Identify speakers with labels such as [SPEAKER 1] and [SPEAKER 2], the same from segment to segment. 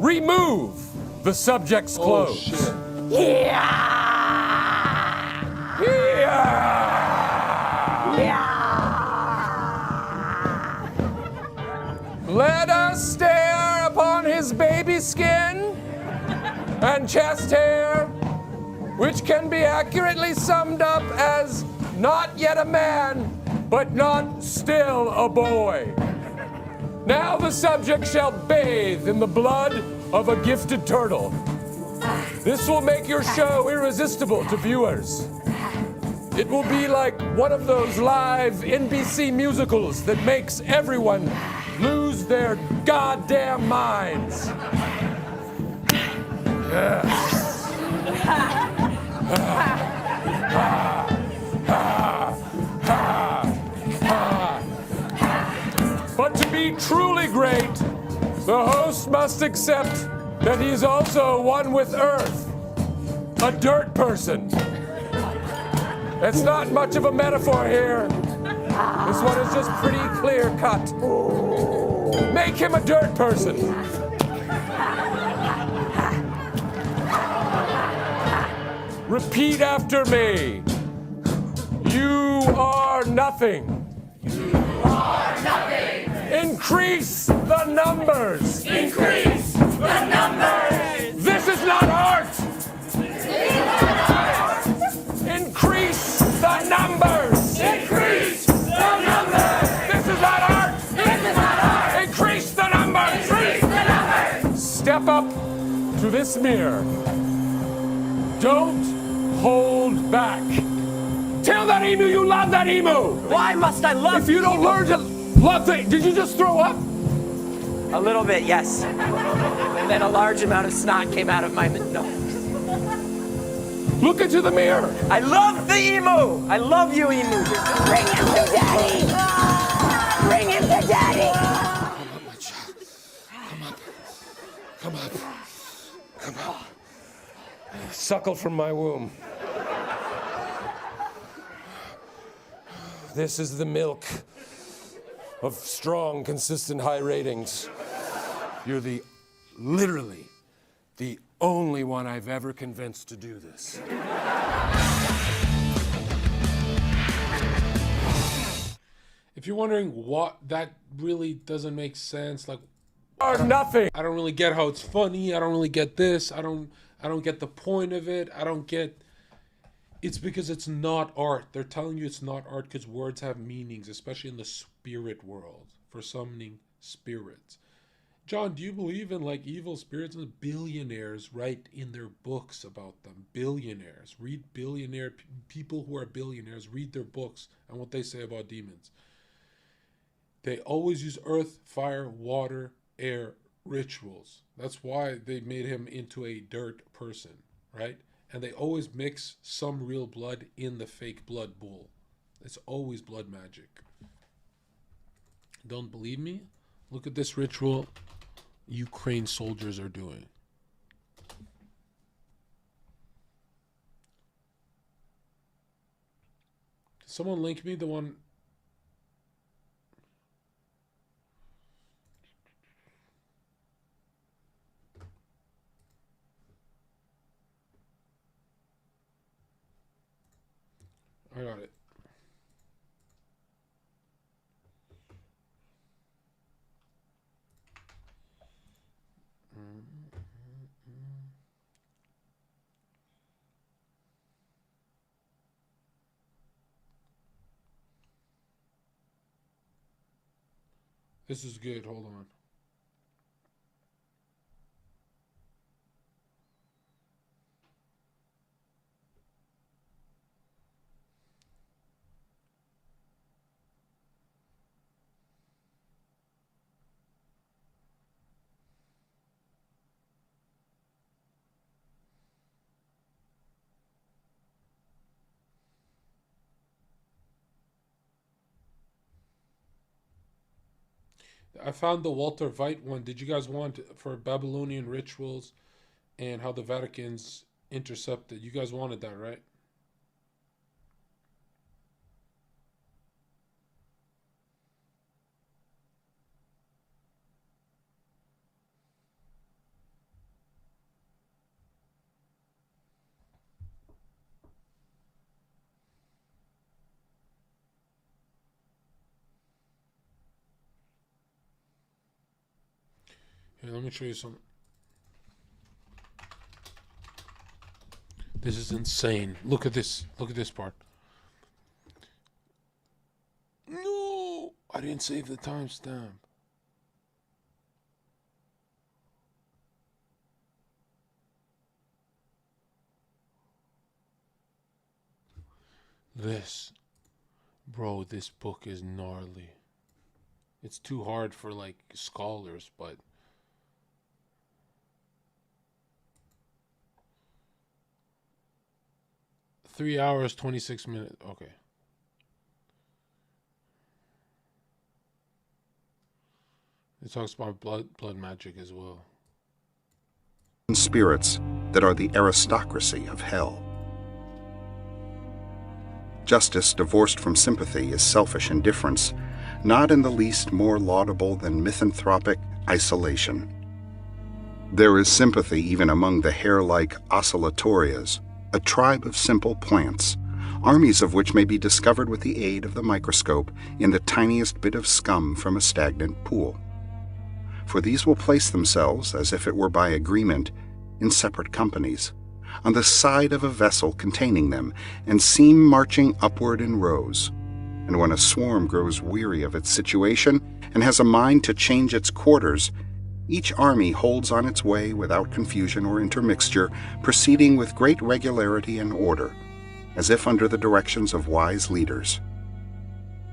[SPEAKER 1] remove the subject's clothes.
[SPEAKER 2] shit.
[SPEAKER 1] Let us stare upon his baby skin and chest hair, which can be accurately summed up as not yet a man, but not still a boy. Now the subject shall bathe in the blood of a gifted turtle. This will make your show irresistible to viewers. It will be like one of those live NBC musicals that makes everyone lose their goddamn minds. But to be truly great, the host must accept that he's also one with Earth, a dirt person. It's not much of a metaphor here. This one is just pretty clear cut. Make him a dirt person. Repeat after me. You are nothing.
[SPEAKER 3] You are nothing.
[SPEAKER 1] Increase the numbers.
[SPEAKER 3] Increase the numbers.
[SPEAKER 1] This is not art.
[SPEAKER 3] This is not art.
[SPEAKER 1] Increase the numbers.
[SPEAKER 3] Increase the numbers.
[SPEAKER 1] This is not art.
[SPEAKER 3] This is not art.
[SPEAKER 1] Increase the numbers.
[SPEAKER 3] Increase the numbers.
[SPEAKER 1] Step up to this mirror. Don't hold back. Tell that emu you love that emu.
[SPEAKER 4] Why must I love
[SPEAKER 1] If you don't learn to love the... Did you just throw up?
[SPEAKER 4] A little bit, yes. And then a large amount of snot came out of my nose.
[SPEAKER 1] Look into the mirror.
[SPEAKER 4] I love the emu. I love you, emu.
[SPEAKER 5] Bring him to daddy. Bring him to daddy.
[SPEAKER 1] Come up, my child. Come up. Come up. Come up. Suckle from my womb. This is the milk of strong, consistent, high ratings. You're literally the only one I've ever convinced to do this.
[SPEAKER 2] If you're wondering what, that really doesn't make sense. Like,
[SPEAKER 1] Or nothing.
[SPEAKER 2] I don't really get how it's funny. I don't really get this. I don't get the point of it. I don't get. It's because it's not art. They're telling you it's not art because words have meanings, especially in the spirit world for summoning spirits. John, do you believe in like evil spirits? And billionaires write in their books about them. Billionaires. Read people who are billionaires, read their books and what they say about demons. They always use earth, fire, water, air, rituals. That's why they made him into a dirt person, right? And they always mix some real blood in the fake blood bowl. It's always blood magic. Don't believe me? Look at this ritual Ukraine soldiers are doing. Did someone link me the one? I got it. This is good. Hold on. I found the Walter White one. Did you guys want for Babylonian rituals and how the Vatican's intercepted? You guys wanted that, right? Here, let me show you something. This is insane. Look at this. Look at this part. No! I didn't save the timestamp. This. Bro, this book is gnarly. It's too hard for, like, scholars, but... Three hours, 26 minutes. Okay. It talks about blood magic as well.
[SPEAKER 6] Spirits that are the aristocracy of hell. Justice divorced from sympathy is selfish indifference, not in the least more laudable than misanthropic isolation. There is sympathy even among the hair-like oscillatorias, a tribe of simple plants, armies of which may be discovered with the aid of the microscope in the tiniest bit of scum from a stagnant pool. For these will place themselves, as if it were by agreement, in separate companies, on the side of a vessel containing them, and seem marching upward in rows. And when a swarm grows weary of its situation and has a mind to change its quarters, each army holds on its way without confusion or intermixture, proceeding with great regularity and order, as if under the directions of wise leaders.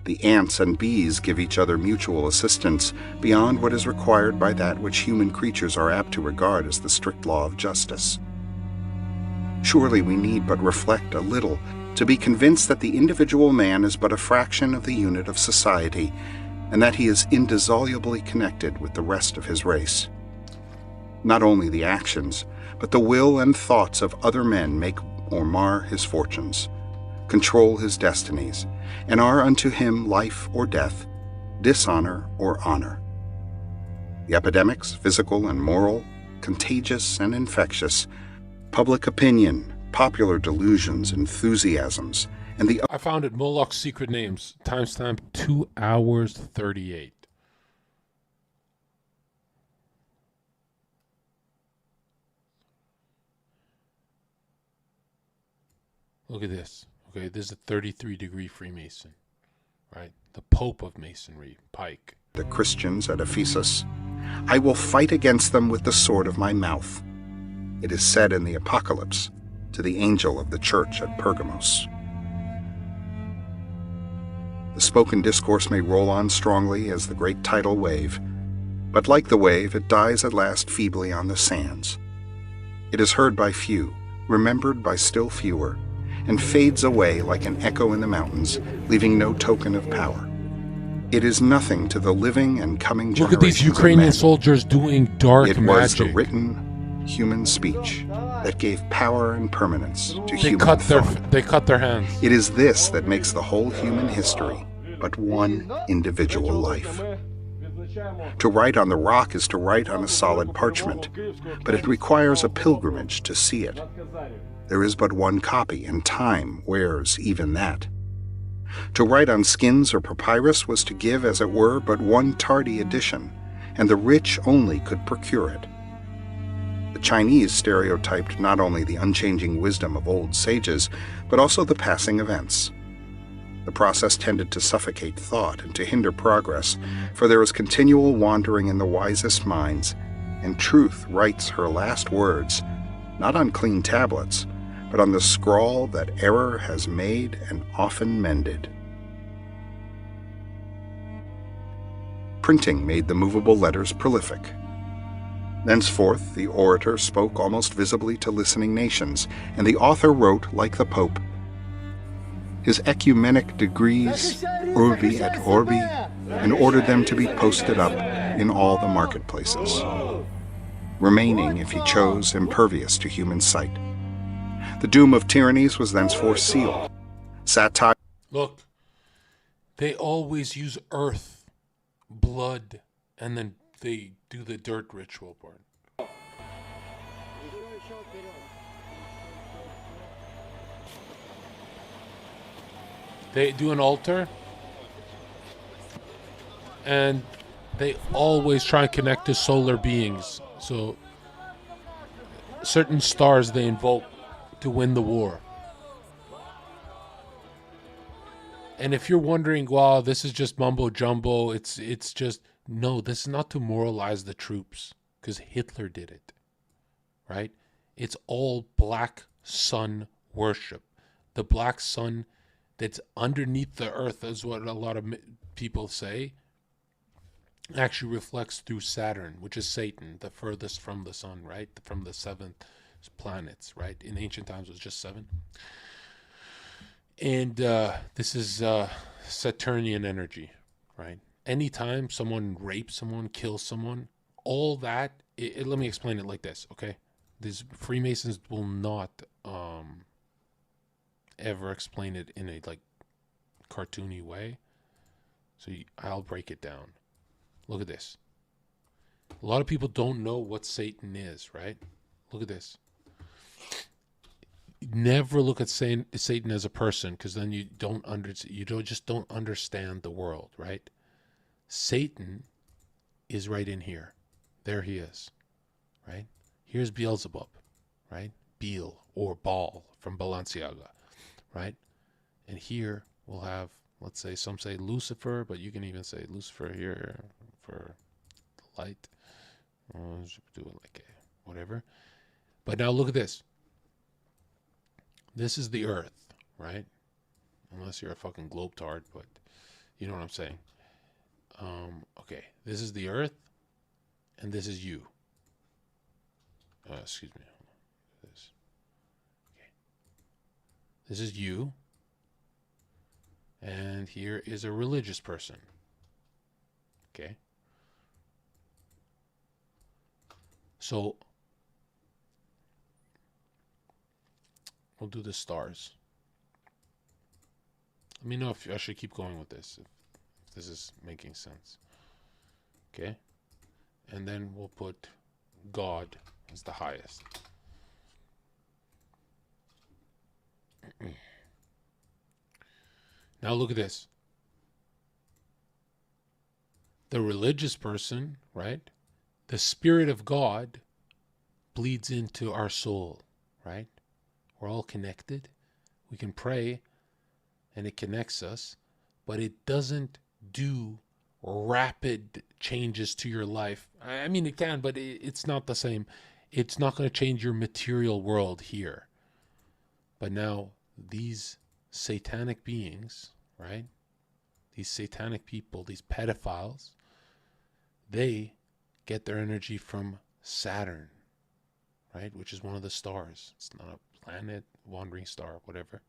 [SPEAKER 6] The ants and bees give each other mutual assistance beyond what is required by that which human creatures are apt to regard as the strict law of justice. Surely we need but reflect a little to be convinced that the individual man is but a fraction of the unit of society, and that he is indissolubly connected with the rest of his race. Not only the actions, but the will and thoughts of other men make or mar his fortunes, control his destinies, and are unto him life or death, dishonor or honor. The epidemics, physical and moral, contagious and infectious, public opinion, popular delusions, enthusiasms, and the...
[SPEAKER 2] I found it. Moloch's secret names. Timestamp 2 hours 38. Look at this. Okay, this is a 33-degree Freemason, right? The Pope of Masonry, Pike.
[SPEAKER 6] The Christians at Ephesus, I will fight against them with the sword of my mouth. It is said in the Apocalypse to the angel of the church at Pergamos. The spoken discourse may roll on strongly as the great tidal wave, but like the wave, it dies at last feebly on the sands. It is heard by few, remembered by still fewer, and fades away like an echo in the mountains, leaving no token of power. It is nothing to the living and coming generations.
[SPEAKER 2] Look at these Ukrainian soldiers doing dark magic.
[SPEAKER 6] It was the written human speech that gave power and permanence to human thought.
[SPEAKER 2] They cut their hands.
[SPEAKER 6] It is this that makes the whole human history but one individual life. To write on the rock is to write on a solid parchment, but it requires a pilgrimage to see it. There is but one copy, and time wears even that. To write on skins or papyrus was to give, as it were, but one tardy edition, and the rich only could procure it. The Chinese stereotyped not only the unchanging wisdom of old sages, but also the passing events. The process tended to suffocate thought and to hinder progress, for there is continual wandering in the wisest minds, and truth writes her last words, not on clean tablets, but on the scrawl that error has made and often mended. Printing made the movable letters prolific. Thenceforth, the orator spoke almost visibly to listening nations, and the author wrote, like the Pope, his ecumenic degrees urbi et orbi, and ordered them to be posted up in all the marketplaces, remaining, if he chose, impervious to human sight. The doom of tyrannies was thenceforth sealed. Satire...
[SPEAKER 2] Look, they always use earth, blood, and then they do the dirt ritual part. They do an altar, and they always try and connect to solar beings. So certain stars they invoke to win the war. And if you're wondering, wow, this is just mumbo jumbo, it's just, no, this is not to moralize the troops, because Hitler did it, right? It's all black sun worship. The black sun that's underneath the earth, is what a lot of people say, actually reflects through Saturn, which is Satan, the furthest from the sun, right? From the 7 planets, right? In ancient times it was just 7. And this is Saturnian energy, right? Anytime someone rapes someone, kills someone, all that, let me explain it like this, okay? These Freemasons will not ever explain it in a like cartoony way. So I'll break it down. Look at this. A lot of people don't know what Satan is, right? Look at this. Never look at Satan as a person, because then you don't understand the world, right? Satan is right in here. There he is, right? Here's Beelzebub, right? Beel or Baal from Balenciaga, right? And here we'll have, let's say, some say Lucifer, but you can even say Lucifer here for light. Do it like whatever. But now look at this. This is the earth, right? Unless you're a fucking globetard, but you know what I'm saying. Okay, this is the earth, and this is you. Excuse me. This is you, and here is a religious person. Okay. So we'll do the stars. Let me know if I should keep going with this, if this is making sense. Okay? And then we'll put God as the highest. Now look at this. The religious person, right? The Spirit of God bleeds into our soul, right? We're all connected. We can pray and it connects us, but it doesn't do rapid changes to your life. I mean, it can, but it's not the same. It's not going to change your material world here. But now these satanic beings, right? These satanic people, these pedophiles, they get their energy from Saturn, right? Which is one of the stars. It's not a planet, wandering star, whatever.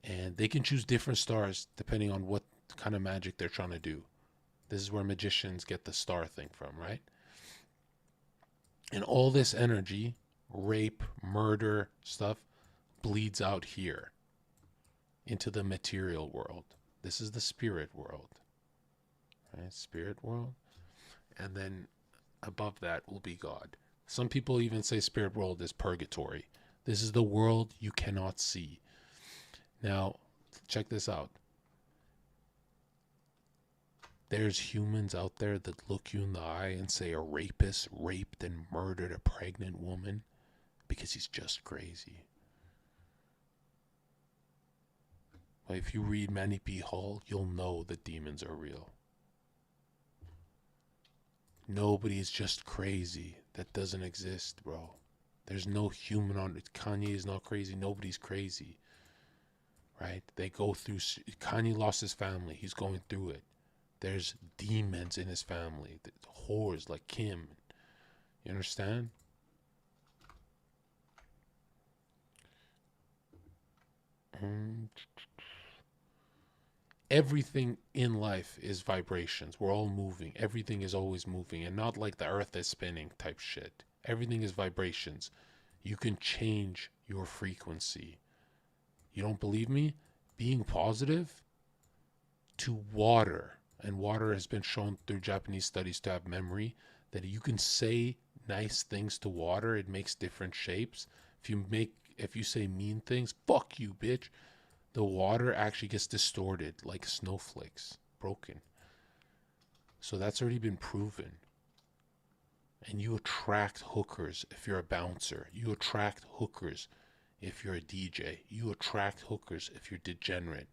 [SPEAKER 2] And they can choose different stars depending on what kind of magic they're trying to do. This is where magicians get the star thing from, right? And all this energy, rape, murder, stuff, bleeds out here into the material world. This is the spirit world, right? Spirit world. And then above that will be God. Some people even say spirit world is purgatory. This is the world you cannot see. Now, check this out. There's humans out there that look you in the eye and say a rapist raped and murdered a pregnant woman because he's just crazy. But if you read Manny P. Hall, you'll know that demons are real. Nobody is just crazy. That doesn't exist, bro. There's no human on it. Kanye is not crazy. Nobody's crazy. Right? They go through... Kanye lost his family. He's going through it. There's demons in his family. Whores like Kim. You understand? Everything in life is vibrations. We're all moving. Everything is always moving. And not like the earth is spinning type shit. Everything is vibrations. You can change your frequency. You don't believe me? Being positive to water. And water has been shown through Japanese studies to have memory. That you can say nice things to water. It makes different shapes. If you say mean things, fuck you, bitch. The water actually gets distorted like snowflakes, broken. So that's already been proven. And you attract hookers if you're a bouncer. You attract hookers if you're a DJ. You attract hookers if you're degenerate.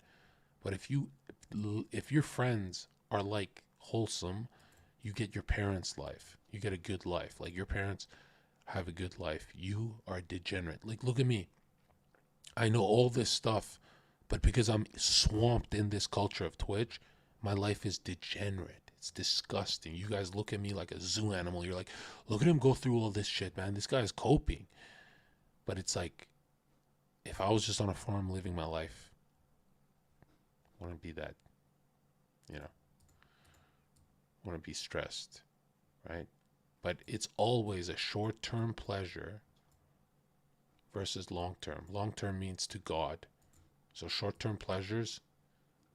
[SPEAKER 2] But if your friends are like wholesome, you get your parents' life. You get a good life. Like your parents have a good life. You are degenerate. Like look at me. I know all this stuff, but because I'm swamped in this culture of Twitch, my life is degenerate. It's disgusting. You guys look at me like a zoo animal. You're like, look at him go through all this shit, man. This guy's coping. But it's like, if I was just on a farm living my life, I wouldn't be that, wouldn't be stressed, right? But it's always a short-term pleasure versus long-term. Long-term means to God. So short-term pleasures,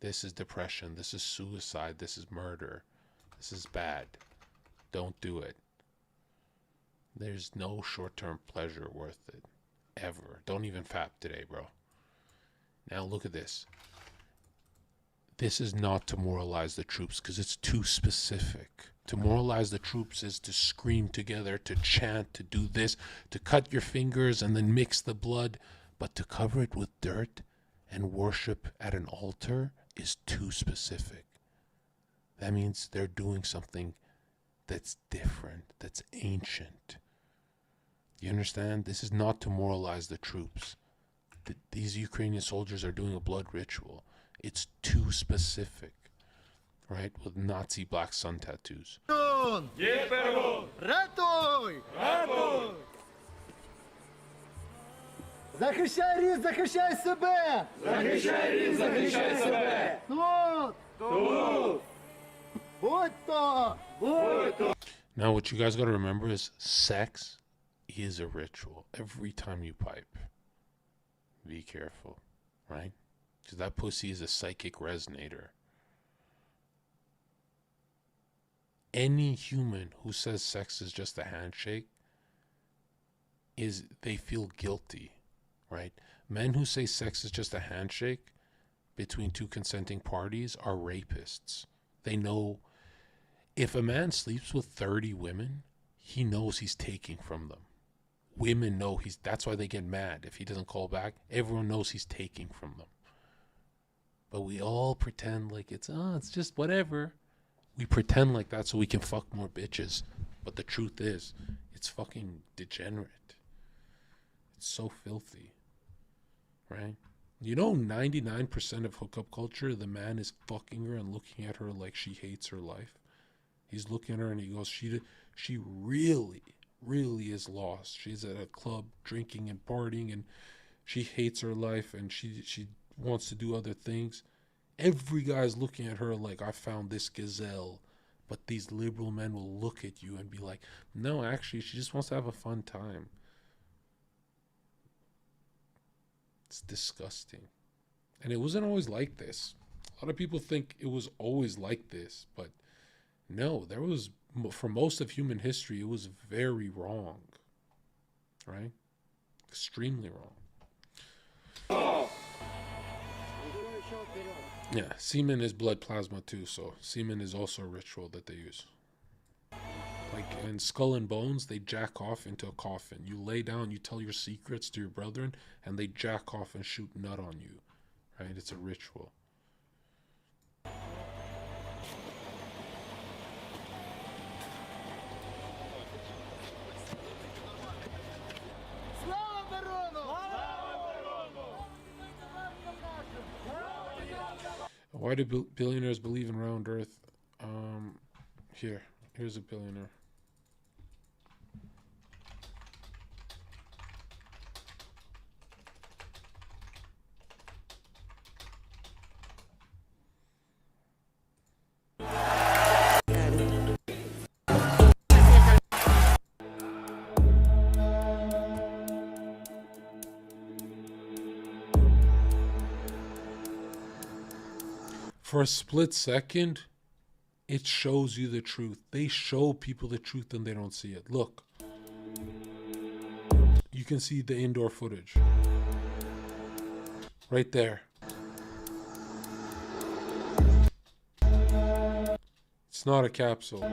[SPEAKER 2] this is depression, this is suicide, this is murder. This is bad. Don't do it. There's no short-term pleasure worth it. Ever. Don't even fap today, bro. Now look at this. This is not to moralize the troops because it's too specific. To moralize the troops is to scream together, to chant, to do this, to cut your fingers and then mix the blood. But to cover it with dirt and worship at an altar is too specific. That means they're doing something that's different, that's ancient. You understand? This is not to moralize the troops. These Ukrainian soldiers are doing a blood ritual. It's too specific, right? With Nazi black sun tattoos.
[SPEAKER 7] Ратуй! Ратуй! Захищай рід, захищай себе!
[SPEAKER 3] Захищай рід, захищай себе!
[SPEAKER 7] Тут!
[SPEAKER 3] Тут!
[SPEAKER 7] Будь то!
[SPEAKER 2] Now what you guys got to remember is sex is a ritual. Every time you pipe, be careful, right? Because that pussy is a psychic resonator. Any human who says sex is just a handshake they feel guilty, right? Men who say sex is just a handshake between two consenting parties are rapists. They know if a man sleeps with 30 women, he knows he's taking from them. Women know that's why they get mad if he doesn't call back. Everyone knows he's taking from them. But we all pretend like it's just whatever. We pretend like that so we can fuck more bitches. But the truth is, it's fucking degenerate. It's so filthy. Right? 99% of hookup culture, the man is fucking her and looking at her like she hates her life. He's looking at her and he goes, she really, really is lost. She's at a club drinking and partying and she hates her life and she wants to do other things. Every guy's looking at her like, I found this gazelle. But these liberal men will look at you and be like, no, actually, she just wants to have a fun time. It's disgusting. And it wasn't always like this. A lot of people think it was always like this, but no, for most of human history, it was very wrong. Right? Extremely wrong. Yeah, semen is blood plasma too, so semen is also a ritual that they use. Like in Skull and Bones, they jack off into a coffin. You lay down, you tell your secrets to your brethren, and they jack off and shoot nut on you. Right? It's a ritual. Why do billionaires believe in round earth? Here's a billionaire. For a split second, it shows you the truth. They show people the truth and they don't see it. Look. You can see the indoor footage. Right there. It's not a capsule.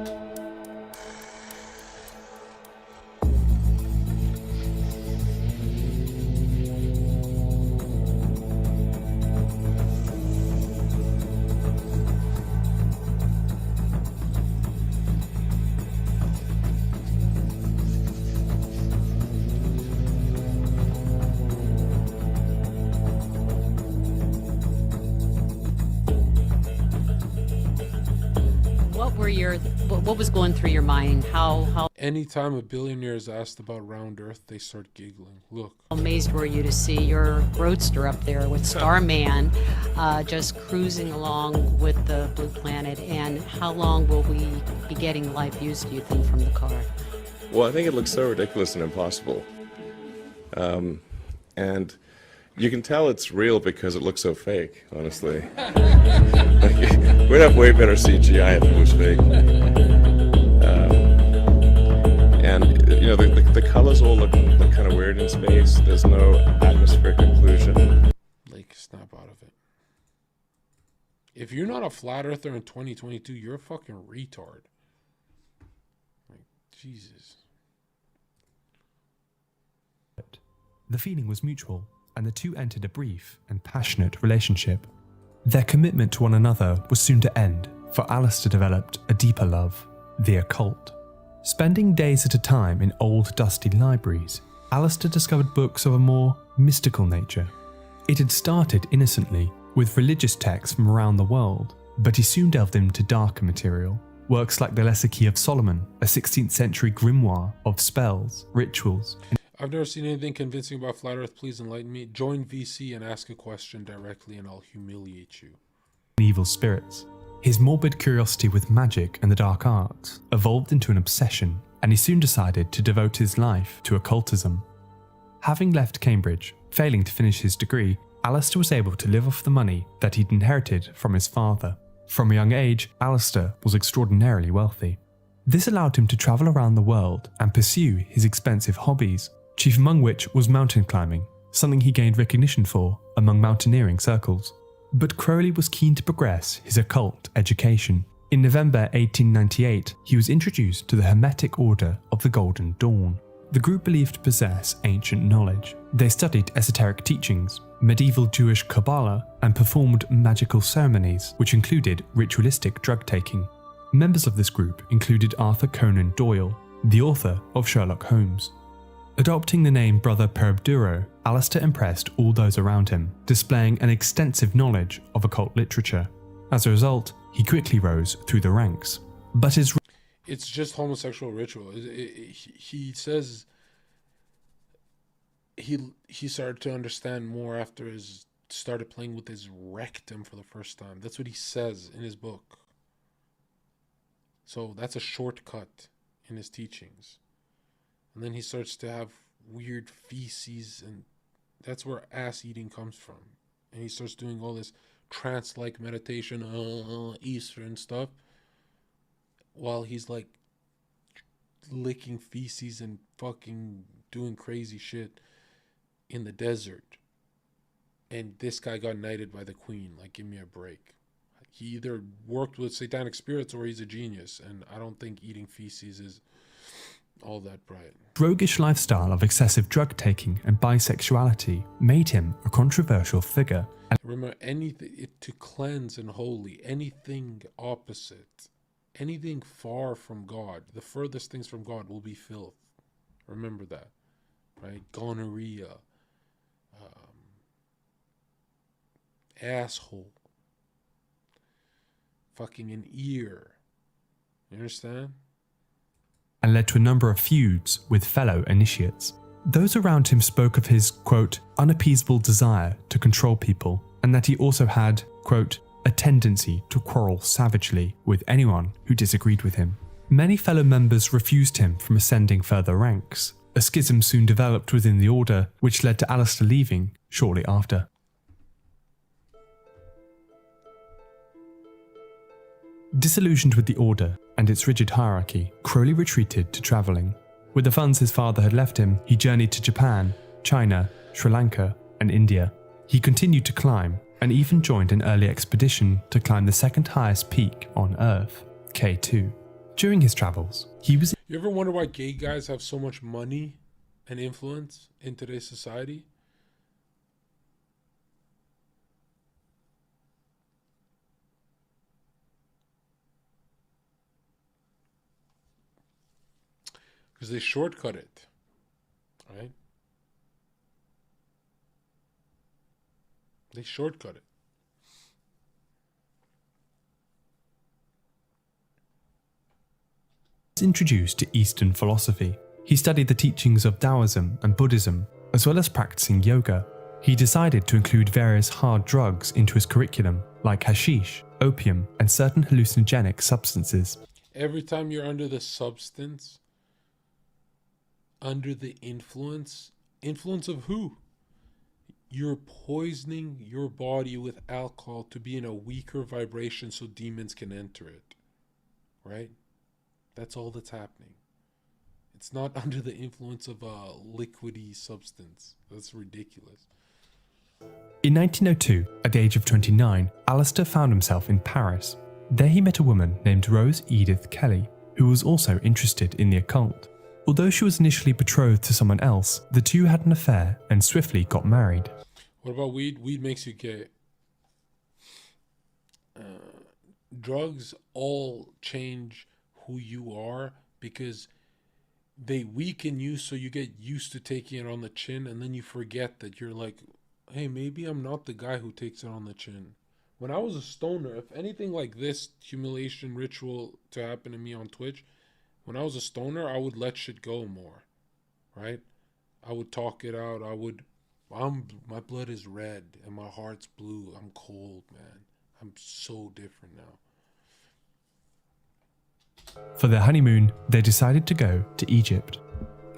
[SPEAKER 8] What was going through your mind? How
[SPEAKER 2] Anytime a billionaire is asked about round Earth, they start giggling. Look.
[SPEAKER 8] amazed were you to see your roadster up there with Starman just cruising along with the blue planet? And how long will we be getting live views, do you think, from the car?
[SPEAKER 9] Well, I think it looks so ridiculous and impossible. And you can tell it's real because it looks so fake, honestly. We'd have way better CGI if it was fake. And, you know, the colors all look kind of weird in space. There's no atmospheric occlusion.
[SPEAKER 2] Like, snap out of it. If you're not a flat earther in 2022, you're a fucking retard. Like, Jesus.
[SPEAKER 10] The feeling was mutual, and the two entered a brief and passionate relationship. Their commitment to one another was soon to end, for Alistair developed a deeper love, the occult. Spending days at a time in old dusty libraries, Alistair discovered books of a more mystical nature. It had started innocently, with religious texts from around the world, but he soon delved into darker material. Works like the Lesser Key of Solomon, a 16th century grimoire of spells, rituals,
[SPEAKER 2] I've never seen anything convincing about Flat Earth. Please enlighten me. Join VC and ask a question directly and I'll humiliate you.
[SPEAKER 10] evil spirits. His morbid curiosity with magic and the dark arts evolved into an obsession, and he soon decided to devote his life to occultism. Having left Cambridge, failing to finish his degree, Alistair was able to live off the money that he'd inherited from his father. From a young age, Alistair was extraordinarily wealthy. This allowed him to travel around the world and pursue his expensive hobbies, chief among which was mountain climbing, something he gained recognition for among mountaineering circles. But Crowley was keen to progress his occult education. In November 1898, he was introduced to the Hermetic Order of the Golden Dawn. The group believed to possess ancient knowledge. They studied esoteric teachings, medieval Jewish Kabbalah, and performed magical ceremonies, which included ritualistic drug-taking. Members of this group included Arthur Conan Doyle, the author of Sherlock Holmes. Adopting the name Brother Perabduro, Alistair impressed all those around him, displaying an extensive knowledge of occult literature. As a result, he quickly rose through the ranks. But his
[SPEAKER 2] It's just homosexual ritual. He says he started to understand more after his started playing with his rectum for the first time. That's what he says in his book. So that's a shortcut in his teachings. And then he starts to have weird feces, and that's where ass eating comes from. And he starts doing all this trance-like meditation, Easter and stuff, while he's like licking feces and fucking doing crazy shit in the desert. And this guy got knighted by the queen. Like, give me a break. He either worked with satanic spirits or he's a genius. And I don't think eating feces is all that bright.
[SPEAKER 10] roguish lifestyle of excessive drug taking and bisexuality made him a controversial figure.
[SPEAKER 2] Remember, anything to cleanse and holy, anything opposite, anything far from God, the furthest things from God will be filth. Remember that, right? Gonorrhea, asshole, fucking an ear. You understand?
[SPEAKER 10] And led to a number of feuds with fellow initiates. Those around him spoke of his, quote, unappeasable desire to control people, and that he also had, quote, a tendency to quarrel savagely with anyone who disagreed with him. Many fellow members refused him from ascending further ranks. A schism soon developed within the order, which led to Alistair leaving shortly after. Disillusioned with the order and its rigid hierarchy, Crowley retreated to travelling. With the funds his father had left him, he journeyed to Japan, China, Sri Lanka, and India. He continued to climb, and even joined an early expedition to climb the second highest peak on Earth, K2. During his travels, he was
[SPEAKER 2] You ever wonder why gay guys have so much money and influence in today's society? Because they shortcut it, right? They shortcut it.
[SPEAKER 10] introduced to Eastern philosophy. He studied the teachings of Taoism and Buddhism, as well as practicing yoga. He decided to include various hard drugs into his curriculum, like hashish, opium, and certain hallucinogenic substances.
[SPEAKER 2] Every time you're under the substance, under the influence of who? You're poisoning your body with alcohol to be in a weaker vibration so demons can enter it. Right? That's all that's happening. It's not under the influence of a liquidy substance. That's ridiculous.
[SPEAKER 10] In 1902, at the age of 29, Alistair found himself in Paris. There he met a woman named Rose Edith Kelly, who was also interested in the occult. Although she was initially betrothed to someone else, the two had an affair and swiftly got married.
[SPEAKER 2] What about weed? Weed makes you gay. Drugs all change who you are because they weaken you, so you get used to taking it on the chin, and then you forget that you're like, hey, maybe I'm not the guy who takes it on the chin. When I was a stoner, if anything like this humiliation ritual to happen to me on Twitch, when I was a stoner, I would let shit go more, right? I would talk it out. My blood is red and my heart's blue. I'm cold, man. I'm so different now.
[SPEAKER 10] For their honeymoon, they decided to go to Egypt.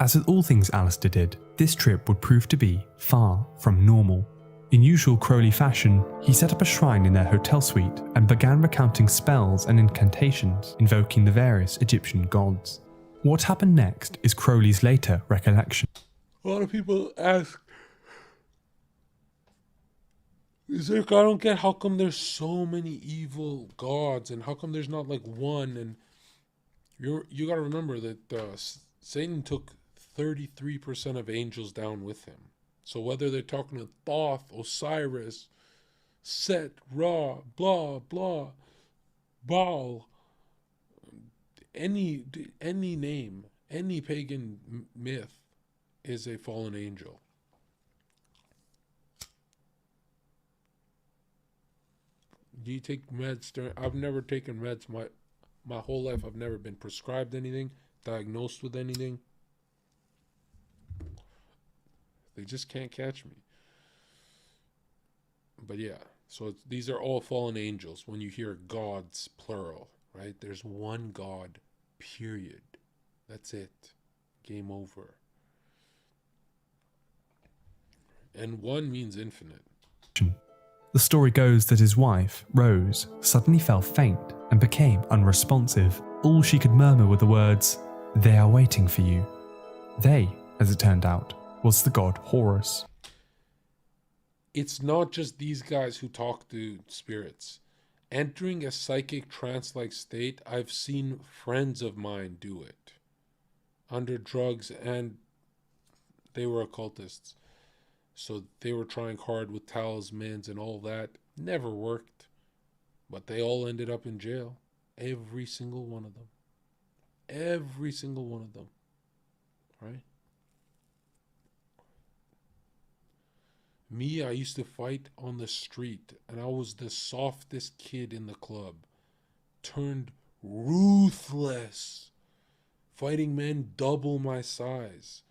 [SPEAKER 10] As with all things Alistair did, this trip would prove to be far from normal. In usual Crowley fashion, he set up a shrine in their hotel suite and began recounting spells and incantations invoking the various Egyptian gods. What happened next is Crowley's later recollection.
[SPEAKER 2] A lot of people ask, Zherka, I don't get how come there's so many evil gods and how come there's not like one. And you got to remember that Satan took 33% of angels down with him. So whether they're talking to Thoth, Osiris, Set, Ra, blah, blah, Baal, any name, any pagan myth is a fallen angel. Do you take meds? I've never taken meds my whole life. I've never been prescribed anything, diagnosed with anything. They just can't catch me. But yeah, so these are all fallen angels. When you hear gods, plural, right? There's one God, period. That's it. Game over. And one means infinite.
[SPEAKER 10] The story goes that his wife, Rose, suddenly fell faint and became unresponsive. All she could murmur were the words, "They are waiting for you." They, as it turned out, was the god Horus.
[SPEAKER 2] It's not just these guys who talk to spirits. Entering a psychic trance-like state, I've seen friends of mine do it. Under drugs, and they were occultists. So they were trying hard with talismans and all that. Never worked. But they all ended up in jail. Every single one of them. Every single one of them. Right? Me, I used to fight on the street, and I was the softest kid in the club. Turned ruthless. Fighting men double my size.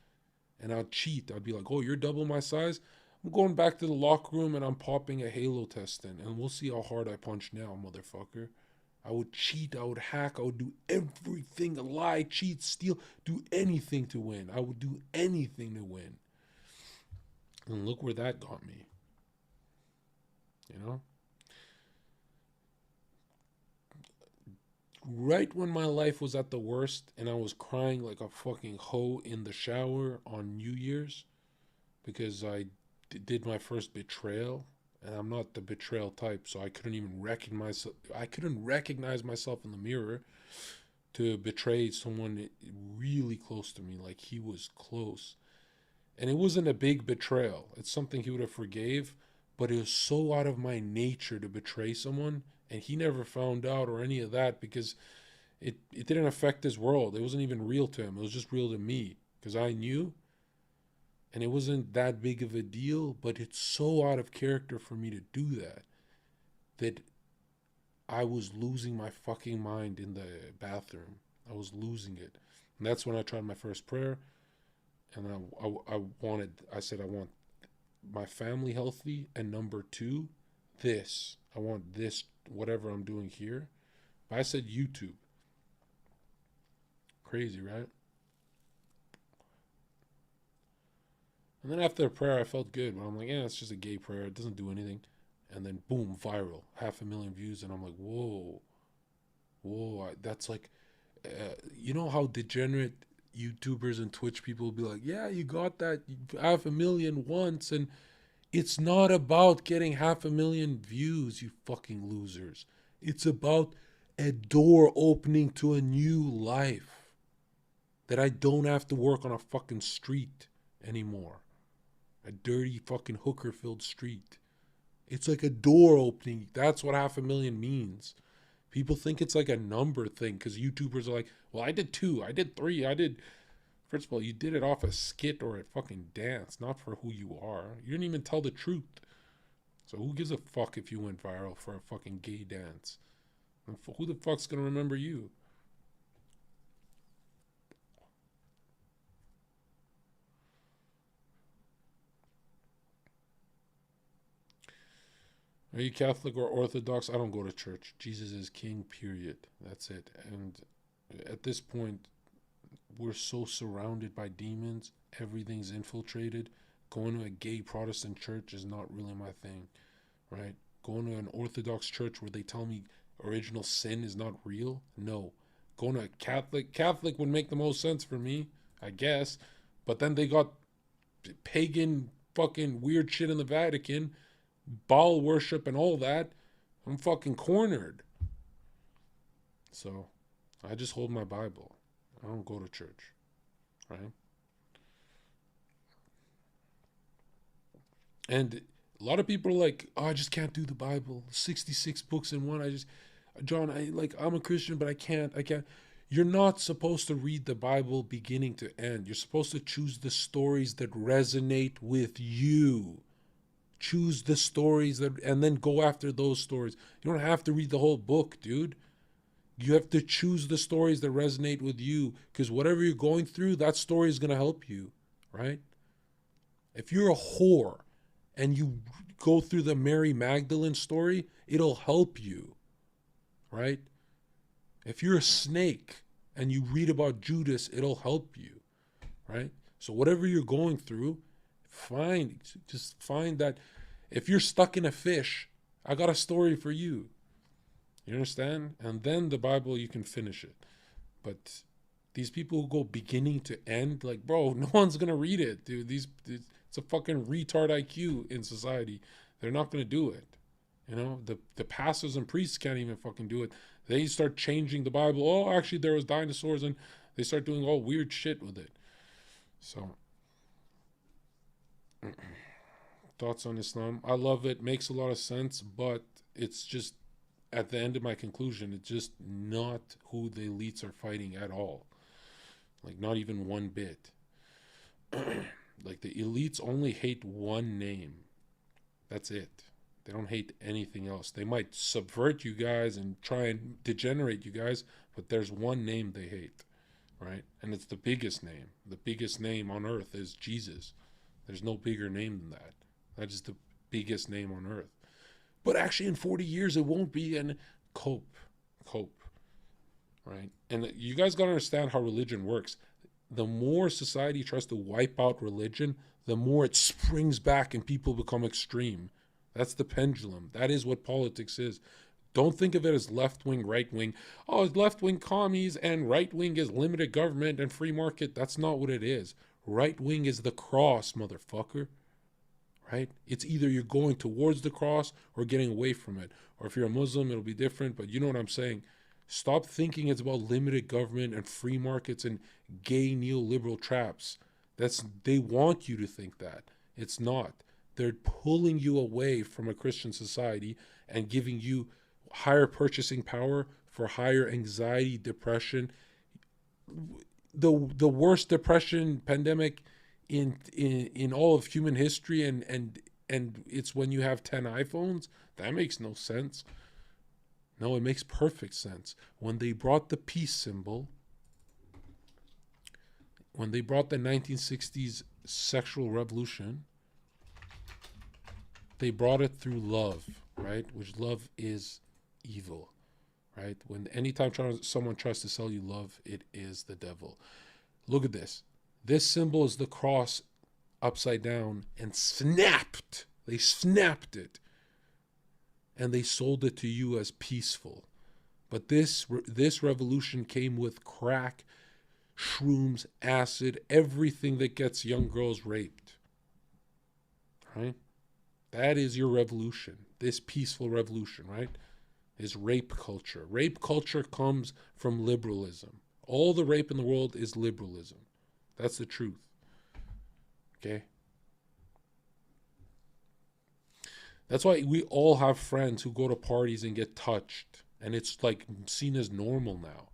[SPEAKER 2] And I'd cheat. I'd be like, oh, you're double my size? I'm going back to the locker room and I'm popping a Halo test in. And we'll see how hard I punch now, motherfucker. I would cheat. I would hack. I would do everything. Lie, cheat, steal. Do anything to win. I would do anything to win. And look where that got me. You know? Right when my life was at the worst and I was crying like a fucking hoe in the shower on New Year's because I did my first betrayal and I'm not the betrayal type, so I couldn't even recognize myself in the mirror to betray someone really close to me. Like, he was close. And it wasn't a big betrayal. It's something he would have forgave, but it was so out of my nature to betray someone, and he never found out or any of that because it didn't affect his world. It wasn't even real to him. It was just real to me because I knew, and it wasn't that big of a deal, but it's so out of character for me to do that I was losing my fucking mind in the bathroom. I was losing it. And that's when I tried my first prayer. And I said, I want my family healthy. And number 2, I want this, whatever I'm doing here. But I said YouTube. Crazy, right? And then after the prayer, I felt good. But I'm like, yeah, it's just a gay prayer. It doesn't do anything. And then boom, viral, 500,000 views. And I'm like, whoa, that's like, you know how degenerate YouTubers and Twitch people will be like, yeah, you got that 500,000 once. And it's not about getting 500,000 views, you fucking losers. It's about a door opening to a new life. That I don't have to work on a fucking street anymore. A dirty fucking hooker-filled street. It's like a door opening. That's what 500,000 means. People think it's like a number thing because YouTubers are like, well, I did 2, I did 3, First of all, you did it off a skit or a fucking dance, not for who you are. You didn't even tell the truth. So who gives a fuck if you went viral for a fucking gay dance? And who the fuck's gonna remember you? Are you Catholic or Orthodox? I don't go to church. Jesus is king, period. That's it. And at this point, we're so surrounded by demons. Everything's infiltrated. Going to a gay Protestant church is not really my thing, right? Going to an Orthodox church where they tell me original sin is not real? No. Going to a Catholic would make the most sense for me, I guess. But then they got pagan fucking weird shit in the Vatican, Baal worship and all that. I'm fucking cornered. So I just hold my Bible. I don't go to church, right? And a lot of people are like, oh, I just can't do the Bible. 66 books in one. John, I'm a Christian, but I can't. You're not supposed to read the Bible beginning to end. You're supposed to choose the stories that resonate with you. Choose the stories and then go after those stories. You don't have to read the whole book, dude. You have to choose the stories that resonate with you, because whatever you're going through, that story is going to help you, right? If you're a whore and you go through the Mary Magdalene story, it'll help you, right? If you're a snake and you read about Judas, it'll help you, right? So whatever you're going through, just find that. If you're stuck in a fish, I got a story for you. You understand? And then the Bible, you can finish it. But these people who go beginning to end, like, bro, no one's going to read it, dude. It's a fucking retard IQ in society. They're not going to do it. You know, the pastors and priests can't even fucking do it. They start changing the Bible. Oh, actually, there was dinosaurs, and they start doing all weird shit with it. So, thoughts on Islam? I love it. Makes a lot of sense, but it's just, at the end of my conclusion, it's just not who the elites are fighting at all. Like, not even one bit. Like, the elites only hate one name. That's it. They don't hate anything else. They might subvert you guys and try and degenerate you guys, but there's one name they hate, right? And it's the biggest name. The biggest name on earth is Jesus. There's no bigger name than that. That is the biggest name on earth. But actually in 40 years, it won't be. And cope, right? And you guys got to understand how religion works. The more society tries to wipe out religion, the more it springs back and people become extreme. That's the pendulum. That is what politics is. Don't think of it as left-wing, right-wing. Oh, it's left-wing commies and right-wing is limited government and free market. That's not what it is. Right-wing is the cross, motherfucker. right? It's either you're going towards the cross or getting away from it. Or if you're a Muslim, it'll be different, but you know what I'm saying. Stop thinking it's about limited government and free markets and gay neoliberal traps. They want you to think that. It's not. They're pulling you away from a Christian society and giving you higher purchasing power for higher anxiety, depression. The worst depression pandemic in all of human history, and it's when you have 10 iPhones. That makes no sense. No, it makes perfect sense. When they brought the peace symbol, when they brought the 1960s sexual revolution, they brought it through love, right? Which love is evil, right? Anytime someone tries to sell you love, it is the devil. Look at this. This symbol is the cross upside down and snapped. They snapped it. And they sold it to you as peaceful. But this revolution came with crack, shrooms, acid, everything that gets young girls raped. Right? That is your revolution. This peaceful revolution, right? Is rape culture. Rape culture comes from liberalism. All the rape in the world is liberalism. That's the truth. Okay? That's why we all have friends who go to parties and get touched. And it's like seen as normal now.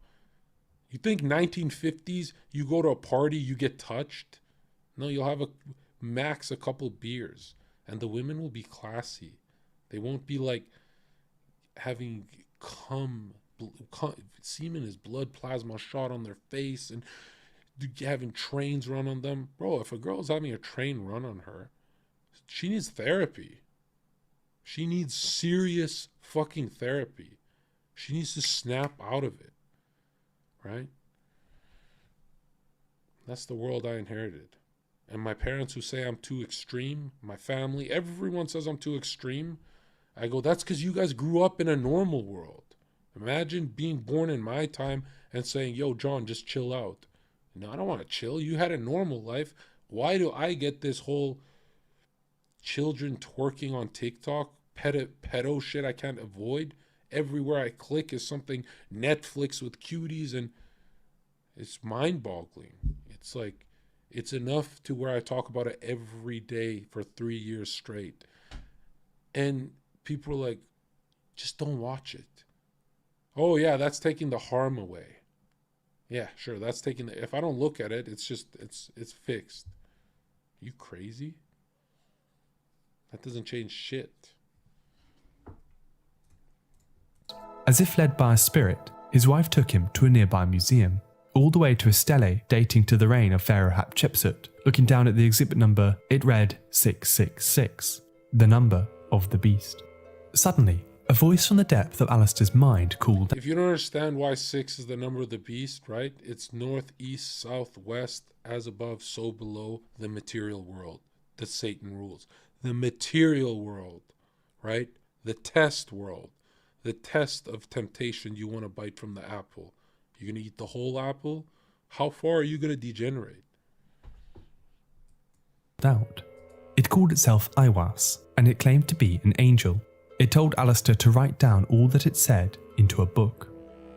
[SPEAKER 2] You think 1950s, you go to a party, you get touched? No, you'll have max a couple beers. And the women will be classy. They won't be like having semen is blood plasma shot on their face and having trains run on them. Bro, if a girl's having a train run on her, she needs therapy. She needs serious fucking therapy. She needs to snap out of it. Right? That's the world I inherited. And my parents who say I'm too extreme, my family, everyone says I'm too extreme. I go, that's because you guys grew up in a normal world. Imagine being born in my time and saying, yo, John, just chill out. No, I don't want to chill. You had a normal life. Why do I get this whole children twerking on TikTok, pedo shit I can't avoid? Everywhere I click is something Netflix with cuties, and it's mind-boggling. It's like, it's enough to where I talk about it every day for 3 years straight. And people are like, just don't watch it. Oh yeah, that's taking the harm away. Yeah, sure, that's taking the, if I don't look at it, it's just, it's fixed. You crazy? That doesn't change shit.
[SPEAKER 10] As if led by a spirit, his wife took him to a nearby museum, all the way to a stele dating to the reign of Pharaoh Hatshepsut. Looking down at the exhibit number, it read 666, the number of the beast. Suddenly, a voice from the depth of Alistair's mind called...
[SPEAKER 2] If you don't understand why 6 is the number of the beast, right? It's north, east, south, west, as above, so below, the material world that Satan rules. The material world, right? The test world. The test of temptation. You want to bite from the apple. You're going to eat the whole apple? How far are you going to degenerate?
[SPEAKER 10] Out. It called itself Aiwas, and it claimed to be an angel. It told Alistair to write down all that it said into a book.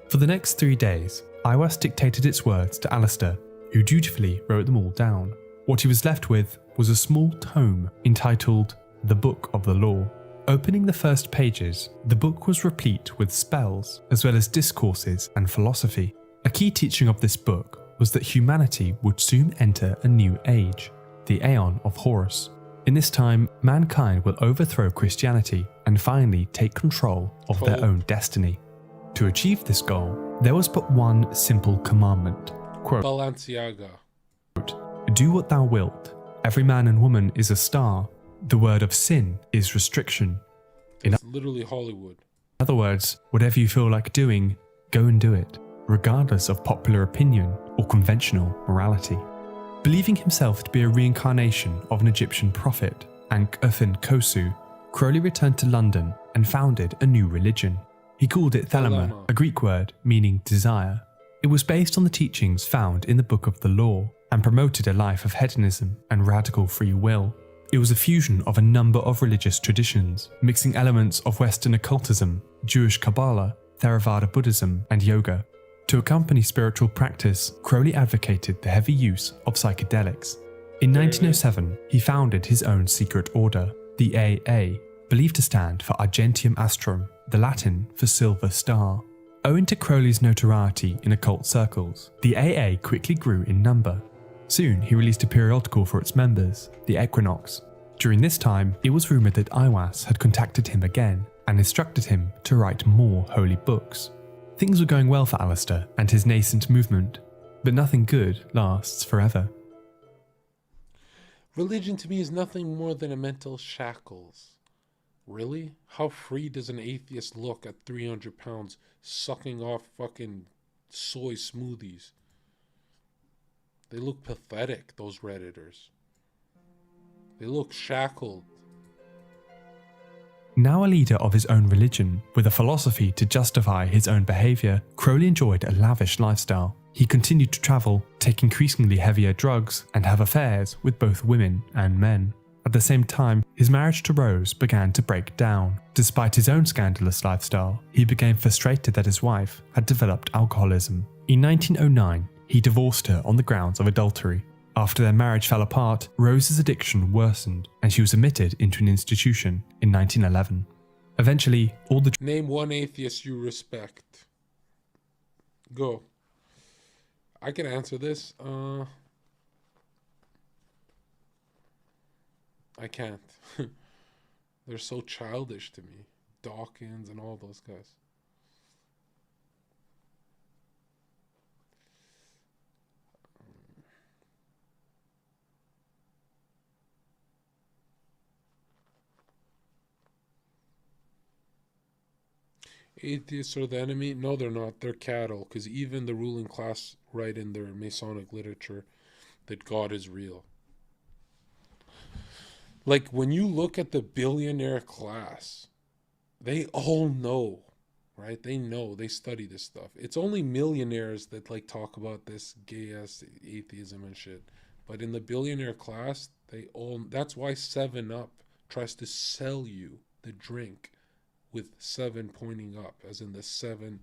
[SPEAKER 10] For the next 3 days, Aiwas dictated its words to Alistair, who dutifully wrote them all down. What he was left with was a small tome entitled The Book of the Law. Opening the first pages, the book was replete with spells, as well as discourses and philosophy. A key teaching of this book was that humanity would soon enter a new age, the Aeon of Horus. In this time, mankind will overthrow Christianity and finally take control of their own destiny. To achieve this goal, there was but one simple commandment. Quote,
[SPEAKER 2] Balenciaga.
[SPEAKER 10] Do what thou wilt. Every man and woman is a star. The word of sin is restriction.
[SPEAKER 2] It's literally Hollywood.
[SPEAKER 10] In other words, whatever you feel like doing, go and do it, regardless of popular opinion or conventional morality. Believing himself to be a reincarnation of an Egyptian prophet, Ankh-Uthun-Khosu, Crowley returned to London and founded a new religion. He called it Thelema, a Greek word meaning desire. It was based on the teachings found in the Book of the Law and promoted a life of hedonism and radical free will. It was a fusion of a number of religious traditions, mixing elements of Western occultism, Jewish Kabbalah, Theravada Buddhism, and yoga. To accompany spiritual practice, Crowley advocated the heavy use of psychedelics. In 1907, he founded his own secret order, the AA, believed to stand for Argentium Astrum, the Latin for Silver Star. Owing to Crowley's notoriety in occult circles, the AA quickly grew in number. Soon, he released a periodical for its members, the Equinox. During this time, it was rumoured that Aiwass had contacted him again and instructed him to write more holy books. Things were going well for Alistair and his nascent movement, but nothing good lasts forever.
[SPEAKER 2] Religion to me is nothing more than a mental shackles. Really? How free does an atheist look at 300 pounds sucking off fucking soy smoothies? They look pathetic, those Redditors. They look shackled.
[SPEAKER 10] Now a leader of his own religion, with a philosophy to justify his own behaviour, Crowley enjoyed a lavish lifestyle. He continued to travel, take increasingly heavier drugs, and have affairs with both women and men. At the same time, his marriage to Rose began to break down. Despite his own scandalous lifestyle, he became frustrated that his wife had developed alcoholism. In 1909, he divorced her on the grounds of adultery. After their marriage fell apart, Rose's addiction worsened and she was admitted into an institution in 1911. Eventually, all the...
[SPEAKER 2] Name one atheist you respect. Go. I can answer this. I can't. They're so childish to me. Dawkins and all those guys. Atheists are the enemy? No, they're not. They're cattle, because even the ruling class write in their Masonic literature that God is real. Like, when you look at the billionaire class, they all know, right? They know, they study this stuff. It's only millionaires that, like, talk about this gay-ass atheism and shit. But in the billionaire class, they all... That's why 7-Up tries to sell you the drink with 7 pointing up, as in the 7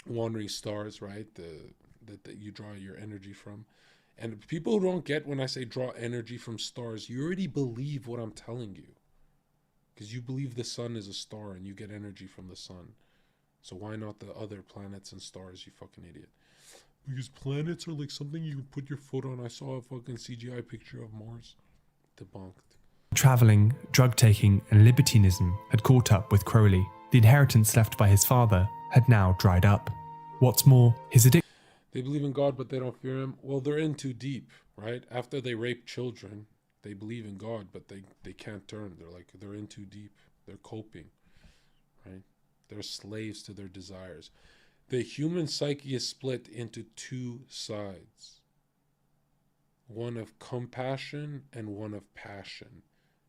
[SPEAKER 2] wandering stars, right? That you draw your energy from. And people who don't get when I say draw energy from stars, you already believe what I'm telling you. Because you believe the sun is a star and you get energy from the sun. So why not the other planets and stars, you fucking idiot? Because planets are like something you can put your foot on. I saw a fucking CGI picture of Mars. Debunked.
[SPEAKER 10] Travelling, drug-taking and libertinism had caught up with Crowley. The inheritance left by his father had now dried up. What's more, his addiction...
[SPEAKER 2] They believe in God, but they don't fear him. Well, they're in too deep, right? After they rape children, they believe in God, but they can't turn. They're in too deep. They're coping, right? They're slaves to their desires. The human psyche is split into 2 sides. One of compassion and one of passion.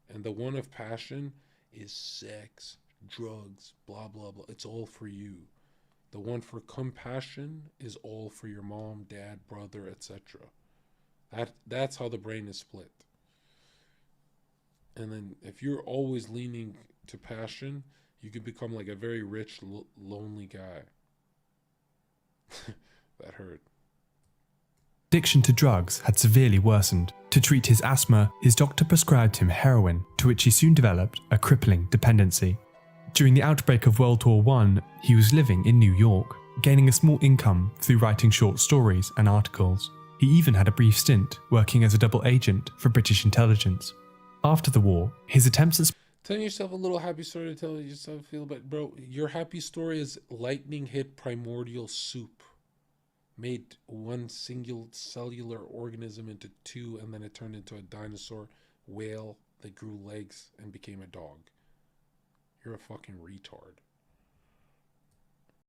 [SPEAKER 2] And the one of passion is sex, drugs, blah, blah, blah. It's all for you. The one for compassion is all for your mom, dad, brother, etc. That's how the brain is split. And then if you're always leaning to passion, you could become like a very rich, lonely guy. That hurt.
[SPEAKER 10] Addiction to drugs had severely worsened. To treat his asthma, his doctor prescribed him heroin, to which he soon developed a crippling dependency. During the outbreak of World War I, he was living in New York, gaining a small income through writing short stories and articles. He even had a brief stint working as a double agent for British intelligence. After the war, his attempts at...
[SPEAKER 2] Telling yourself a little happy story to tell yourself feel better. Bro, your happy story is lightning hit primordial soup. Made one single cellular organism into 2, and then it turned into a dinosaur whale that grew legs and became a dog. You're a fucking retard.